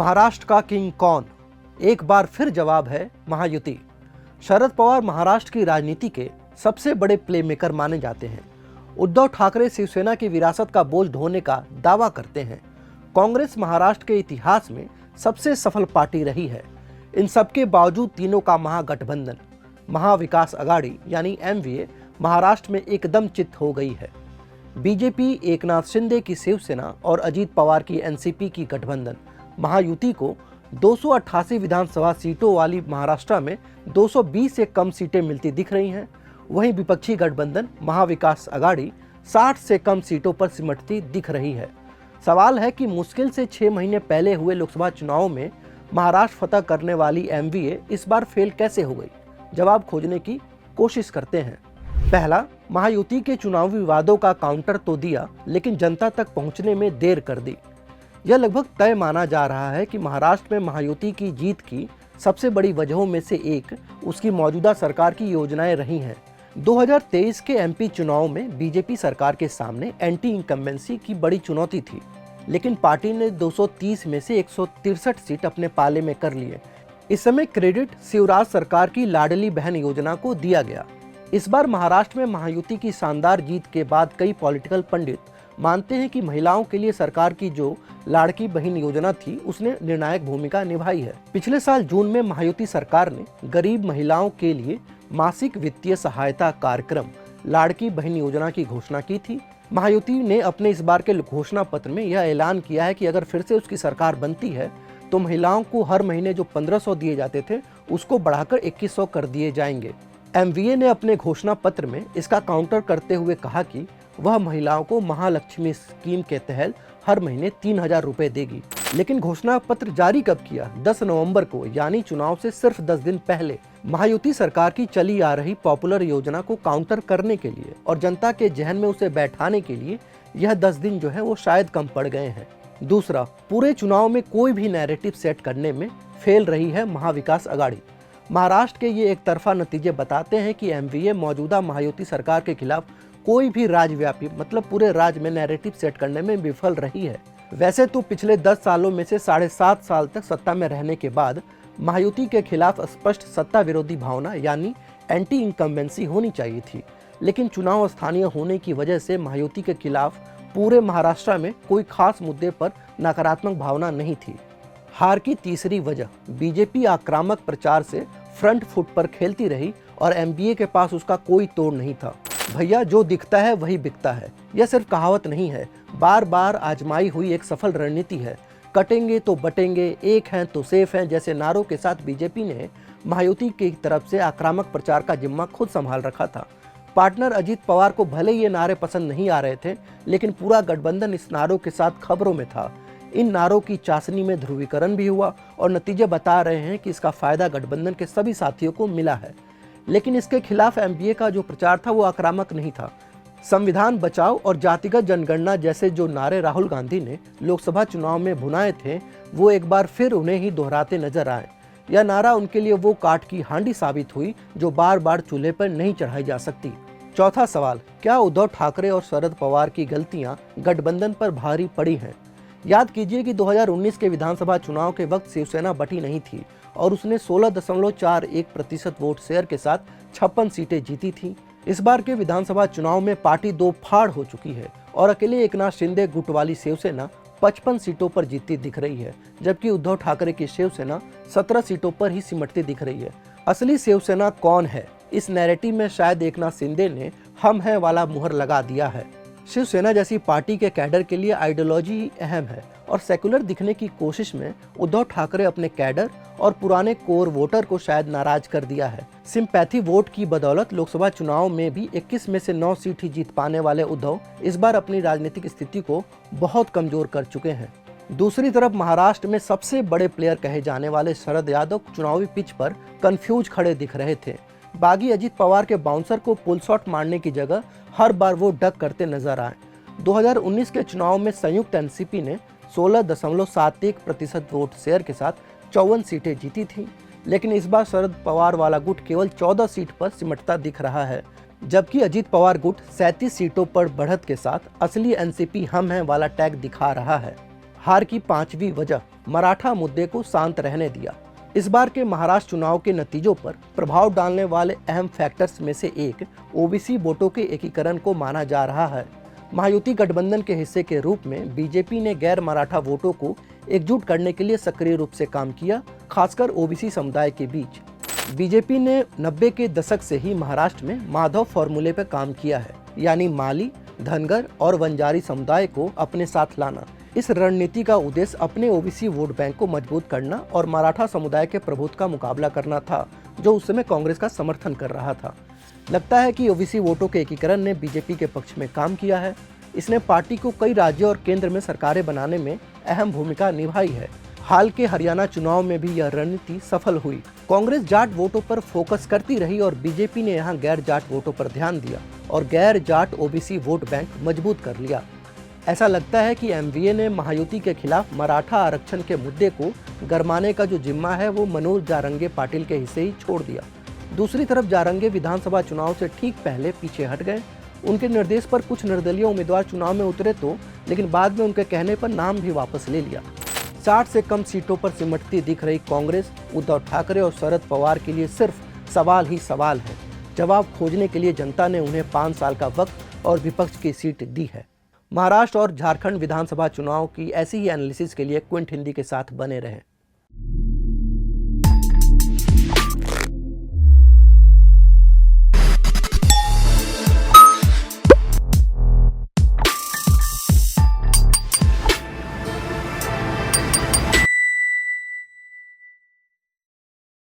महाराष्ट्र का किंग कौन? एक बार फिर जवाब है महायुति। शरद पवार महाराष्ट्र की राजनीति के सबसे बड़े प्ले मेकर माने जाते हैं। उद्धव ठाकरे शिवसेना की विरासत का बोझ ढोने का दावा करते हैं। कांग्रेस महाराष्ट्र के इतिहास में सबसे सफल पार्टी रही है। इन सबके बावजूद तीनों का महागठबंधन महाविकास अघाड़ी यानी MVA महाराष्ट्र में एकदम चित हो गई है। बीजेपी, एकनाथ शिंदे की शिवसेना और अजीत पवार की NCP की गठबंधन महायुति को 288 विधानसभा सीटों वाली महाराष्ट्र में 220 से कम सीटें मिलती दिख रही हैं। वहीं विपक्षी गठबंधन महाविकास अघाड़ी 60 से कम सीटों पर सिमटती दिख रही है। सवाल है कि मुश्किल से 6 महीने पहले हुए लोकसभा चुनाव में महाराष्ट्र फतह करने वाली MVA इस बार फेल कैसे हो गई? जवाब खोजने की कोशिश करते हैं। पहला, महायुति के चुनावी विवादों का काउंटर तो दिया, लेकिन जनता तक पहुंचने में देर कर दी। यह लगभग तय माना जा रहा है कि महाराष्ट्र में महायुति की जीत की सबसे बड़ी वजहों में से एक उसकी मौजूदा सरकार की योजनाएं रही हैं। 2023 के MP चुनाव में बीजेपी सरकार के सामने एंटी इनकम्बेंसी की बड़ी चुनौती थी, लेकिन पार्टी ने 230 में से 163 सीट अपने पाले में कर लिए। इस समय क्रेडिट शिवराज सरकार की लाडली बहन योजना को दिया गया। इस बार महाराष्ट्र में महायुति की शानदार जीत के बाद कई पॉलिटिकल पंडित मानते हैं कि महिलाओं के लिए सरकार की जो लाड़की बहन योजना थी उसने निर्णायक भूमिका निभाई है। पिछले साल जून में महायुति सरकार ने गरीब महिलाओं के लिए मासिक वित्तीय सहायता कार्यक्रम लाड़की बहन योजना की घोषणा की थी। महायुति ने अपने इस बार के घोषणा पत्र में यह ऐलान किया है कि अगर फिर से उसकी सरकार बनती है तो महिलाओं को हर महीने जो 1500 दिए जाते थे उसको बढ़ाकर 2100 कर दिए जाएंगे। MVA ने अपने घोषणा पत्र में इसका काउंटर करते हुए कहा कि वह महिलाओं को महालक्ष्मी स्कीम के तहत हर महीने 3000 रुपए देगी। लेकिन घोषणा पत्र जारी कब किया? 10 नवंबर को, यानी चुनाव से सिर्फ 10 दिन पहले। महायुति सरकार की चली आ रही पॉपुलर योजना को काउंटर करने के लिए और जनता के जहन में उसे बैठाने के लिए यह 10 दिन जो है वो शायद कम पड़ गए हैं। दूसरा, पूरे चुनाव में कोई भी नैरेटिव सेट करने में फेल रही है महाविकास अघाड़ी। महाराष्ट्र के ये एक तरफा नतीजे बताते हैं कि MVA मौजूदा महायुति सरकार के खिलाफ कोई भी राज्यव्यापी मतलब पूरे राज्य में नैरेटिव सेट करने में विफल रही है। वैसे तो पिछले 10 सालों में से 7.5 साल तक सत्ता में रहने के बाद महायुति के खिलाफ स्पष्ट सत्ता विरोधी भावना यानी एंटी इनकम्बेंसी होनी चाहिए थी, लेकिन चुनाव स्थानीय होने की वजह से महायुति के खिलाफ पूरे महाराष्ट्र में कोई खास मुद्दे पर नकारात्मक भावना नहीं थी। हार की तीसरी वजह, बीजेपी आक्रामक प्रचार से फ्रंट फुट पर खेलती रही और MVA के पास उसका कोई तोड़ नहीं था। भैया, जो दिखता है वही बिकता है, यह सिर्फ कहावत नहीं है, बार बार आजमाई हुई एक सफल रणनीति है। कटेंगे तो बटेंगे, एक हैं तो सेफ हैं जैसे नारों के साथ बीजेपी ने महायुति की तरफ से आक्रामक प्रचार का जिम्मा खुद संभाल रखा था। पार्टनर अजीत पवार को भले ये नारे पसंद नहीं आ रहे थे, लेकिन पूरा गठबंधन इस नारों के साथ खबरों में था। इन नारों की चाशनी में ध्रुवीकरण भी हुआ और नतीजे बता रहे हैं कि इसका फायदा गठबंधन के सभी साथियों को मिला है। लेकिन इसके खिलाफ MVA का जो प्रचार था वो आक्रामक नहीं था। संविधान बचाओ और जातिगत जनगणना जैसे जो नारे राहुल गांधी ने लोकसभा चुनाव में भुनाए थे वो एक बार फिर उन्हें ही दोहराते नजर आए। यह नारा उनके लिए वो काठ की हांडी साबित हुई जो बार बार चूल्हे पर नहीं चढ़ाई जा सकती। चौथा सवाल, क्या उद्धव ठाकरे और शरद पवार की गलतियां गठबंधन पर भारी पड़ी हैं? याद कीजिए कि 2019 के विधानसभा चुनाव के वक्त शिवसेना बटी नहीं थी और उसने 16.41% वोट शेयर के साथ 56 सीटें जीती थी। इस बार के विधानसभा चुनाव में पार्टी दो फाड़ हो चुकी है और अकेले एकनाथ शिंदे गुट वाली शिवसेना 55 सीटों पर जीतती दिख रही है, जबकि उद्धव ठाकरे की शिवसेना 17 सीटों पर ही सिमटती दिख रही है। असली शिवसेना कौन है? इस नैरेटिव में शायद एकनाथ शिंदे ने हम हैं वाला मुहर लगा दिया है। शिवसेना जैसी पार्टी के कैडर के लिए आइडियोलॉजी ही अहम है और सेकुलर दिखने की कोशिश में उद्धव ठाकरे अपने कैडर और पुराने कोर वोटर को शायद नाराज कर दिया है। सिंपैथी वोट की बदौलत लोकसभा चुनाव में भी 21 में से 9 सीट ही जीत पाने वाले उद्धव इस बार अपनी राजनीतिक स्थिति को बहुत कमजोर कर चुके हैं। दूसरी तरफ महाराष्ट्र में सबसे बड़े प्लेयर कहे जाने वाले शरद यादव चुनावी पिच पर कंफ्यूज खड़े दिख रहे थे। बागी अजीत पवार के बाउंसर को पुल शॉट मारने की जगह हर बार वो डक करते नजर आए। 2019 के चुनाव में संयुक्त NCP ने 16.71% वोट शेयर के साथ 54 सीटें जीती थी, लेकिन इस बार शरद पवार वाला गुट केवल 14 सीट पर सिमटता दिख रहा है, जबकि अजीत पवार गुट 37 सीटों पर बढ़त के साथ असली NCP हम हैं वाला टैग दिखा रहा है। हार की पांचवी वजह, मराठा मुद्दे को शांत रहने दिया। इस बार के महाराष्ट्र चुनाव के नतीजों पर प्रभाव डालने वाले अहम फैक्टर्स में से एक ओबीसी वोटों के एकीकरण को माना जा रहा है। महायुति गठबंधन के हिस्से के रूप में बीजेपी ने गैर मराठा वोटों को एकजुट करने के लिए सक्रिय रूप से काम किया, खासकर ओबीसी समुदाय के बीच। बीजेपी ने 90 के दशक से ही महाराष्ट्र में माधव फॉर्मूले पर काम किया है, यानी माली, धनगर और वंजारी समुदाय को अपने साथ लाना। इस रणनीति का उद्देश्य अपने ओबीसी वोट बैंक को मजबूत करना और मराठा समुदाय के प्रभुत्व का मुकाबला करना था, जो उस समय कांग्रेस का समर्थन कर रहा था। लगता है कि ओबीसी वोटों के एकीकरण ने बीजेपी के पक्ष में काम किया है। इसने पार्टी को कई राज्यों और केंद्र में सरकारें बनाने में अहम भूमिका निभाई है। हाल के हरियाणा चुनाव में भी यह रणनीति सफल हुई। कांग्रेस जाट वोटों पर फोकस करती रही और बीजेपी ने यहां गैर जाट वोटों पर ध्यान दिया और गैर जाट ओबीसी वोट बैंक मजबूत कर लिया। ऐसा लगता है कि एमवीए ने महायुति के खिलाफ मराठा आरक्षण के मुद्दे को गरमाने का जो जिम्मा है वो मनोज जारंगे पाटिल के हिस्से ही छोड़ दिया। दूसरी तरफ जारंगे विधानसभा चुनाव से ठीक पहले पीछे हट गए। उनके निर्देश पर कुछ निर्दलीय उम्मीदवार चुनाव में उतरे तो, लेकिन बाद में उनके कहने पर नाम भी वापस ले लिया। 60 से कम सीटों पर सिमटती दिख रही कांग्रेस उद्धव ठाकरे और शरद पवार के लिए सिर्फ सवाल ही सवाल है। जवाब खोजने के लिए जनता ने उन्हें 5 साल का वक्त और विपक्ष की सीट दी है। महाराष्ट्र और झारखंड विधानसभा चुनाव की ऐसी ही एनालिसिस के लिए क्विंट हिंदी के साथ बने रहें।